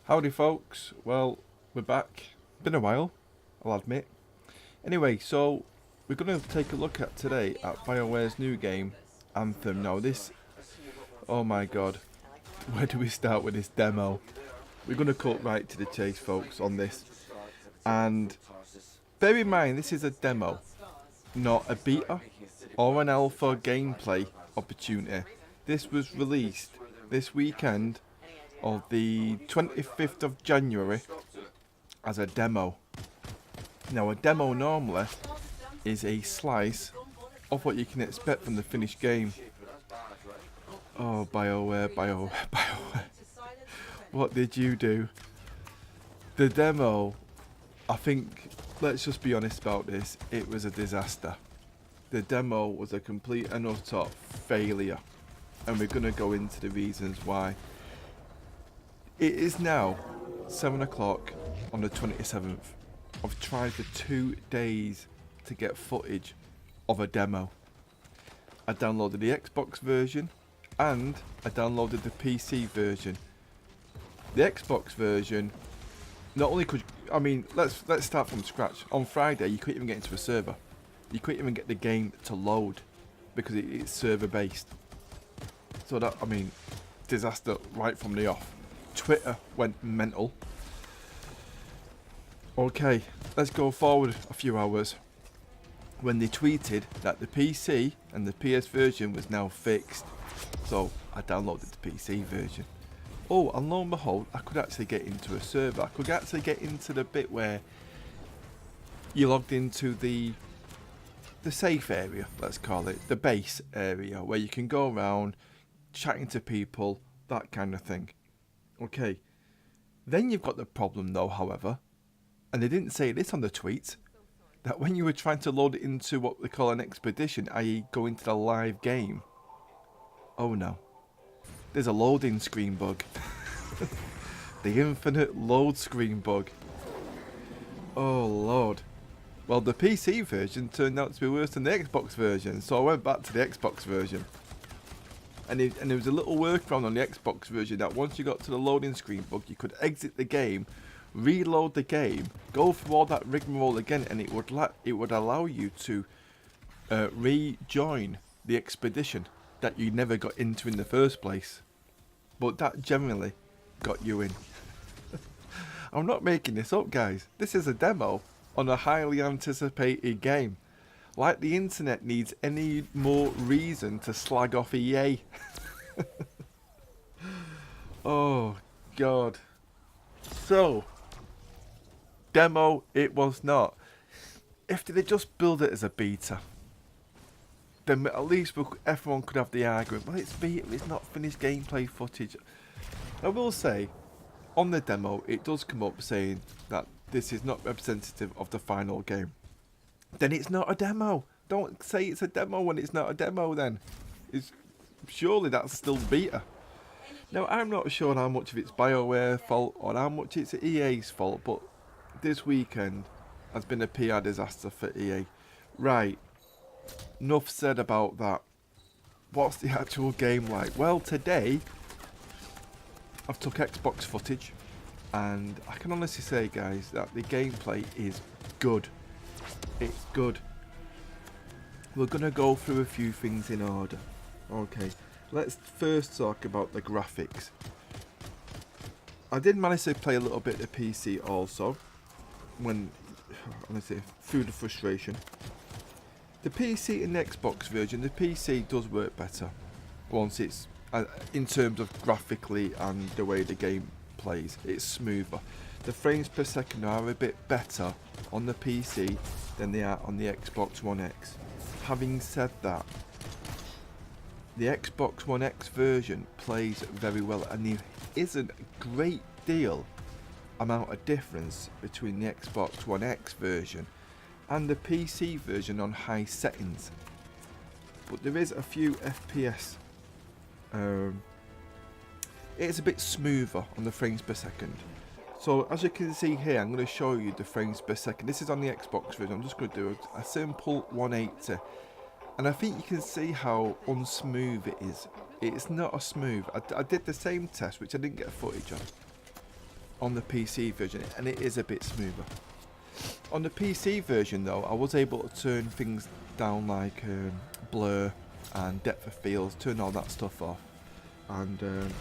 Howdy folks, well, we're back. Been a while, I'll admit. Anyway, so we're going to take a look at today at BioWare's new game, Anthem. Now this, oh my god, where do we start with this demo? We're going to cut right to the chase folks on this. And bear in mind, this is a demo, not a beta or an alpha gameplay opportunity. This was released this weekend of the 25th of January as a demo. Now a demo normally is a slice of what you can expect from the finished game. Oh, BioWare, BioWare. What did you do? The demo, I think, let's just be honest about this, it was a disaster. The demo was a complete and utter failure. And we're going to go into the reasons why. It is now 7 o'clock on the 27th. I've tried for 2 days to get footage of a demo. I downloaded the Xbox version and I downloaded the PC version. The Xbox version, not only could, I mean, let's start from scratch. On Friday, you couldn't even get into a server. You couldn't even get the game to load because it's server based. So that, I mean, disaster right from the off. Twitter went mental. Okay, let's go forward a few hours when they tweeted that the PC and the PS version was now fixed. So I downloaded the PC version. Oh, and lo and behold, I could actually get into a server. I could actually get into the bit where you logged into the safe area, let's call it, the base area, where you can go around chatting to people, that kind of thing. Okay, then you've got the problem though, however, and they didn't say this on the tweet, that when you were trying to load it into what they call an expedition, i.e. go into the live game, oh no, there's a loading screen bug. The infinite load screen bug. Oh lord. Well, the PC version turned out to be worse than the Xbox version, so I went back to the Xbox version. And there was a little workaround on the Xbox version that once you got to the loading screen bug, you could exit the game, reload the game, go through all that rigmarole again, and it would allow you to rejoin the expedition that you never got into in the first place. But that generally got you in. I'm not making this up, guys. This is a demo on a highly anticipated game. Like the internet needs any more reason to slag off EA. Oh god. So, demo it was not. If they just build it as a beta, then at least everyone could have the argument, well, it's beta, it's not finished gameplay footage. I will say, on the demo, it does come up saying that this is not representative of the final game. Then it's not a demo. Don't say it's a demo when it's not a demo then. Surely that's still beta. Now, I'm not sure how much of it's BioWare's fault or how much it's EA's fault, but this weekend has been a PR disaster for EA. Right, enough said about that. What's the actual game like? Well, today, I've took Xbox footage, and I can honestly say, guys, that the gameplay is good. It's good. We're going to go through a few things in order. Okay, let's first talk about the graphics. I did manage to play a little bit of PC also, when, honestly, through the frustration. The PC and the Xbox version, the PC does work better once it's, in terms of graphically and the way the game plays, it's smoother. The frames per second are a bit better on the PC than they are on the Xbox One X. Having said that, the Xbox One X version plays very well, and there isn't a great deal amount of difference between the Xbox One X version and the PC version on high settings. But there is a few FPS. It's a bit smoother on the frames per second. So as you can see here, I'm going to show you the frames per second. This is on the Xbox version. I'm just going to do a simple 180. And I think you can see how unsmooth it is. It's not a smooth. I did the same test, which I didn't get footage of. on the PC version, and it is a bit smoother. On the PC version though, I was able to turn things down like blur and depth of field, turn all that stuff off, and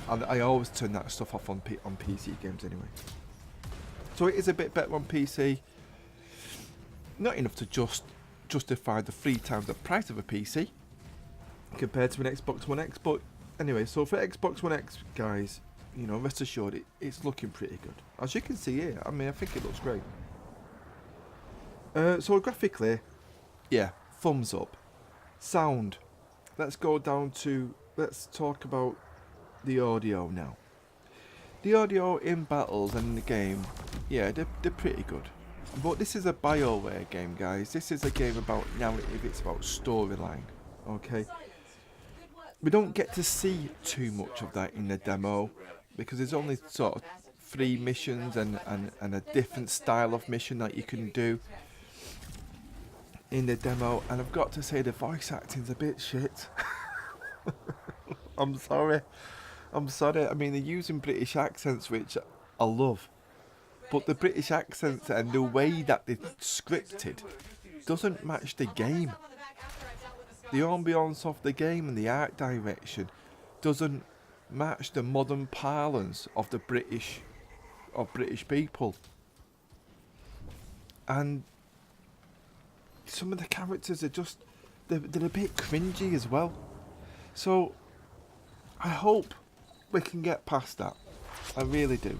I always turn that stuff off on PC games anyway. So it is a bit better on PC. Not enough to justify the 3 times the price of a PC compared to an Xbox One X, but anyway, so for Xbox One X, guys, you know, rest assured it's looking pretty good. As you can see here, I mean, I think it looks great. So graphically, yeah, thumbs up. Sound, let's talk about the audio now. The audio in battles and in the game, yeah, they're pretty good. But this is a BioWare game, guys. This is a game about narrative, it's about storyline, okay? We don't get to see too much of that in the demo, because there's only sort of 3 missions and a different style of mission that you can do in the demo, and I've got to say the voice acting's a bit shit. I'm sorry. I mean, they're using British accents, which I love, but the British accents and the way that they're scripted doesn't match the game. The ambience of the game and the art direction doesn't match the modern parlance of the British people. And some of the characters are just they're a bit cringy as well. So I hope we can get past that. I really do.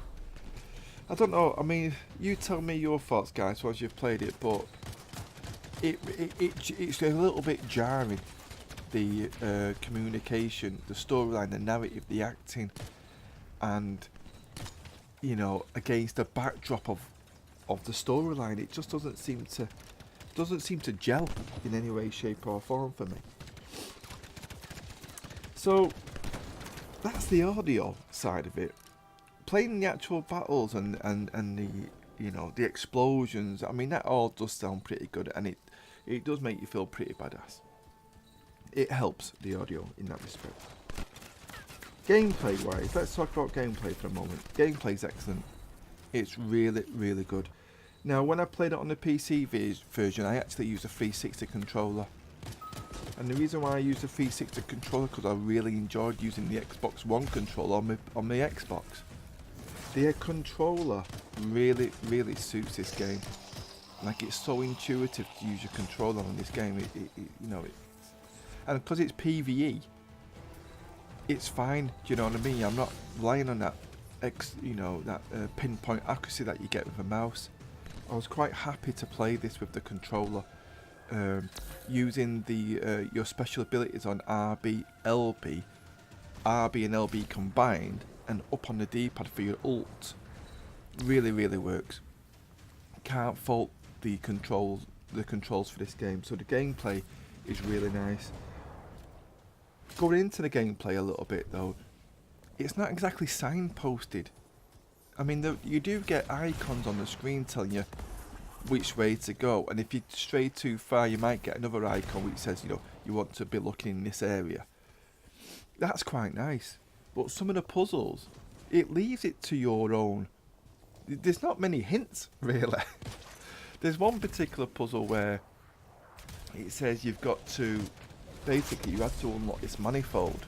I don't know, I mean, you tell me your thoughts, guys, once you've played it, but it's a little bit jarring, the communication, the storyline, the narrative, the acting, and, you know, against the backdrop of the storyline, it just doesn't seem to gel in any way, shape or form for me. So that's the audio side of it. Playing the actual battles and the, you know, the explosions, I mean, that all does sound pretty good, and it does make you feel pretty badass. It helps the audio in that respect. Gameplay wise, let's talk about gameplay for a moment. Gameplay's excellent. It's really, really good. Now, when I played it on the PC version, I actually used a 360 controller. And the reason why I used a 360 controller, because I really enjoyed using the Xbox One controller on my Xbox. The controller really, really suits this game. Like, it's so intuitive to use your controller on this game. You know, and because it's PvE, it's fine. Do you know what I mean? I'm not relying on that, pinpoint accuracy that you get with a mouse. I was quite happy to play this with the controller, using the your special abilities on RB, LB, RB and LB combined, and up on the D-pad for your ult. Really, really works. Can't fault the controls for this game. So the gameplay is really nice. Going into the gameplay a little bit though, it's not exactly signposted. I mean, you do get icons on the screen telling you which way to go, and if you stray too far, you might get another icon which says, you know, you want to be looking in this area. That's quite nice. But some of the puzzles, it leaves it to your own. There's not many hints, really. There's one particular puzzle where it says you've got to, basically you have to unlock this manifold,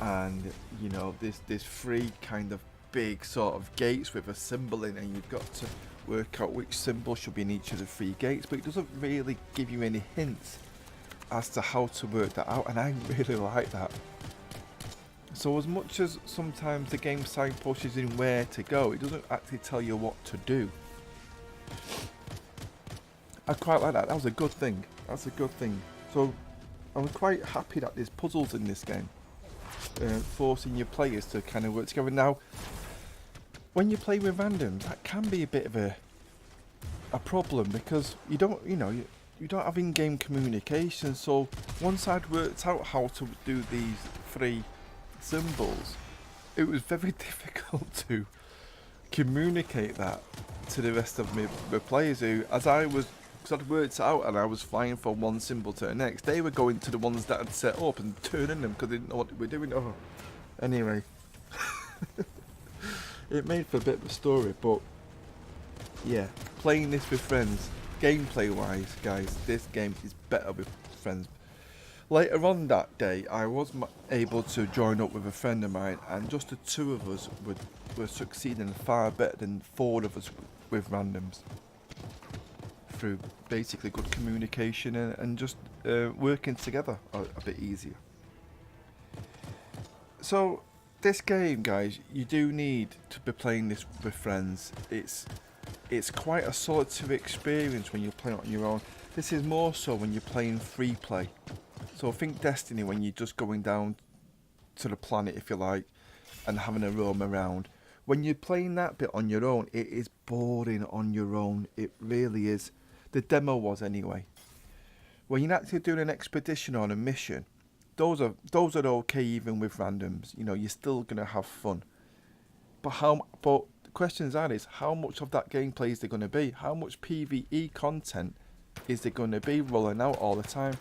and you know, there's 3 kind of big sort of gates with a symbol in, and you've got to work out which symbol should be in each of the 3 gates, but it doesn't really give you any hints as to how to work that out, and I really like that. So as much as sometimes the game signposts in where to go, it doesn't actually tell you what to do. I quite like that. That was a good thing. That's a good thing. So I'm quite happy that there's puzzles in this game, forcing your players to kind of work together. Now, when you play with randoms, that can be a bit of a problem, because you don't have in-game communication. So once I'd worked out how to do these 3 symbols, it was very difficult to communicate that to the rest of my players, who, as I was, because I'd worked it out and I was flying from one symbol to the next, they were going to the ones that I'd set up and turning them because they didn't know what they were doing. Oh, anyway. it made for a bit of a story, but yeah, playing this with friends, gameplay wise, guys, this game is better with friends. Later on that day, I was able to join up with a friend of mine, and just the two of us were succeeding far better than four of us with randoms. Through basically good communication and just working together a bit easier. So this game, guys, you do need to be playing this with friends. It's quite a solitary experience when you're playing on your own. This is more so when you're playing free play. So think Destiny, when you're just going down to the planet, if you like, and having a roam around. When you're playing that bit on your own, it is boring on your own. It really is. The demo was anyway. When you're actually doing an expedition or a mission, those are okay even with randoms. You know, you're still gonna have fun. But the questions is how much of that gameplay is there gonna be? How much PvE content is there gonna be rolling out all the time?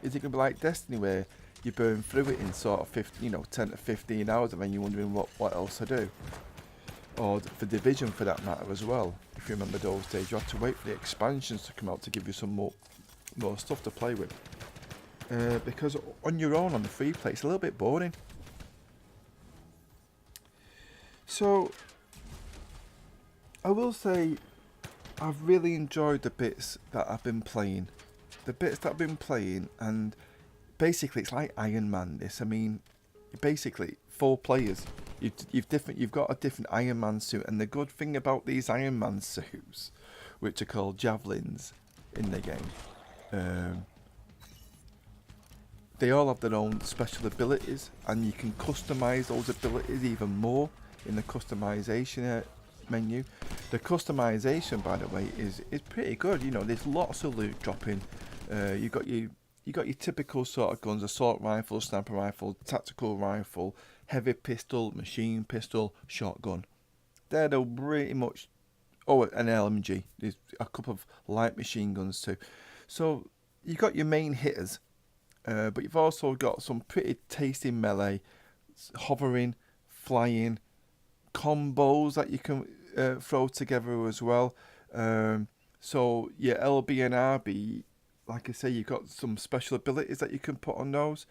Is it gonna be like Destiny where you burn through it in sort of 10 to 15 hours and then you're wondering what else to do? Or for Division for that matter as well. If you remember those days, you had to wait for the expansions to come out to give you some more stuff to play with. Because on your own on the free play, it's a little bit boring. So I will say I've really enjoyed the bits that I've been playing. And basically it's like Iron Man this. I mean, basically 4 players. You've got a different Iron Man suit, and the good thing about these Iron Man suits, which are called javelins in the game, they all have their own special abilities, and you can customize those abilities even more in the customization menu. The customization, by the way, is pretty good. You know, there's lots of loot dropping. You got your typical sort of guns: assault rifle, sniper rifle, tactical rifle, heavy pistol, machine pistol, shotgun. They're pretty much. Oh, an LMG. There's a couple of light machine guns too. So you got your main hitters, but you've also got some pretty tasty melee, hovering, flying, combos that you can throw together as well. So your LB and RB, like I say, you've got some special abilities that you can put on those.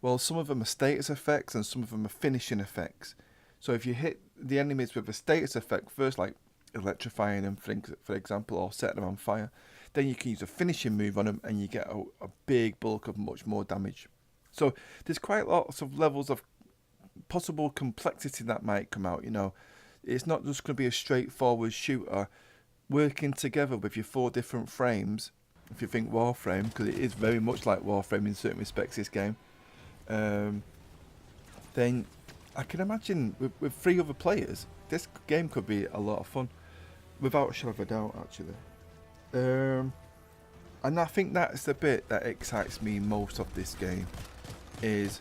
Well, some of them are status effects and some of them are finishing effects. So if you hit the enemies with a status effect first, like electrifying them, for example, or setting them on fire, then you can use a finishing move on them and you get a big bulk of much more damage. So there's quite lots of levels of possible complexity that might come out. You know, it's not just going to be a straightforward shooter. Working together with your 4 different frames, if you think Warframe, because it is very much like Warframe in certain respects, this game, then I can imagine with 3 other players, this game could be a lot of fun, without a shadow of a doubt, actually. And I think that's the bit that excites me most of this game, is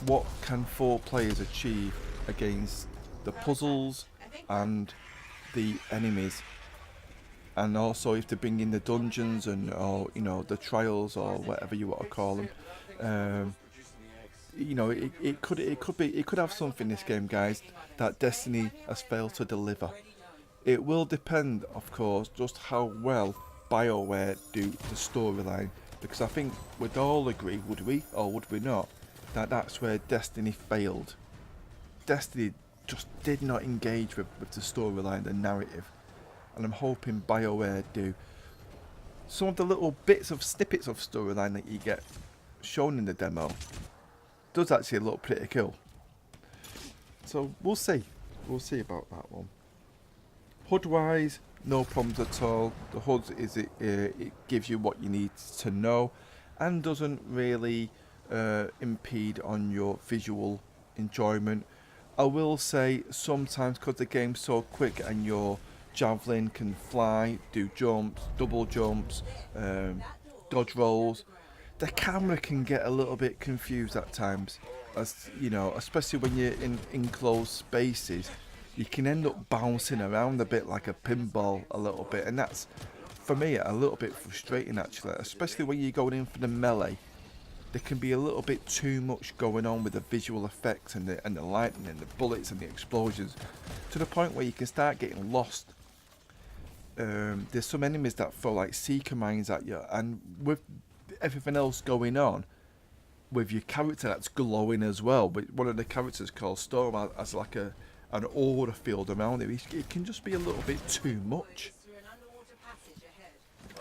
what can 4 players achieve against the puzzles and the enemies. And also if they bring in the dungeons and or the trials or whatever you want to call them, it could have something, this game, guys, that Destiny has failed to deliver. It will depend, of course, just how well BioWare do the storyline, because I think we'd all agree, would we or would we not, that that's where Destiny failed. Destiny just did not engage with the storyline, the narrative. And I'm hoping BioWare do. Some of the little bits of snippets of storyline that you get shown in the demo does actually look pretty cool. So we'll see about that one. HUD wise, no problems at all. The HUD it gives you what you need to know and doesn't really impede on your visual enjoyment. I will say sometimes, because the game's so quick and your javelin can fly, do jumps, double jumps, dodge rolls, the camera can get a little bit confused at times, as you know, especially when you're in enclosed spaces. You can end up bouncing around a bit like a pinball a little bit, and that's, for me, a little bit frustrating actually, especially when you're going in for the melee. there can be a little bit too much going on with the visual effects and the lightning and the bullets and the explosions, to the point where you can start getting lost. There's some enemies that throw like seeker mines at you, and with everything else going on, with your character that's glowing as well, but one of the characters called Storm has like an aura field around him, it can just be a little bit too much.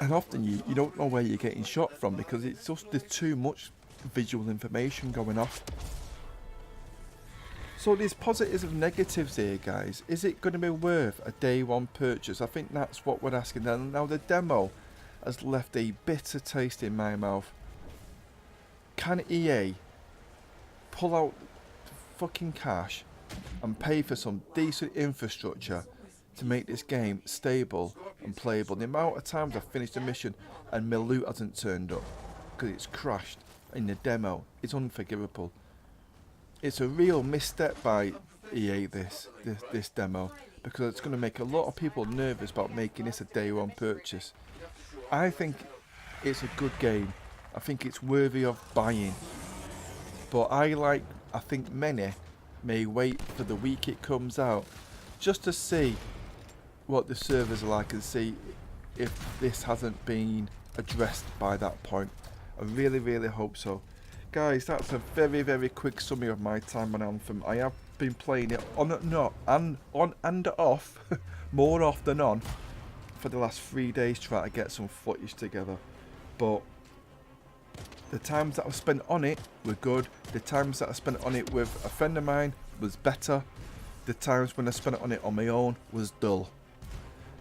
And often you don't know where you're getting shot from, because it's just there's too much visual information going off. So there's positives and negatives here, guys. Is it going to be worth a day one purchase? I think that's what we're asking. Now the demo has left a bitter taste in my mouth. Can EA pull out fucking cash and pay for some decent infrastructure to make this game stable and playable? The amount of times I've finished a mission and my loot hasn't turned up because it's crashed in the demo, it's unforgivable. It's a real misstep by EA this demo, because it's going to make a lot of people nervous about making this a day one purchase. I think it's a good game. I think it's worthy of buying, but I think many may wait for the week it comes out just to see what the servers are like and see if this hasn't been addressed by that point. I really hope so. Guys, that's a very quick summary of my time on Anthem. I have been playing it on and off more off than on for the last 3 days, trying to get some footage together, but the times that I've spent on it were good. The times that I spent on it with a friend of mine was better. The times when I spent it on it on my own was dull.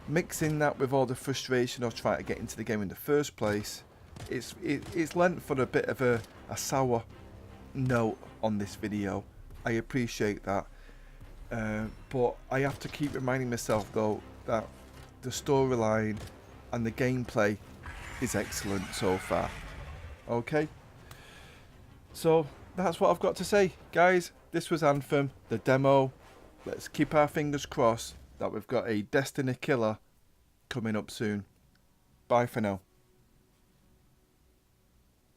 Mixing that with all the frustration of trying to get into the game in the first place, it's lent for a bit of a sour note on this video. I appreciate that, but I have to keep reminding myself though that the storyline and the gameplay is excellent so far. Okay, so that's what I've got to say, guys. This was Anthem, the demo. Let's keep our fingers crossed that we've got a Destiny killer coming up soon. Bye for now.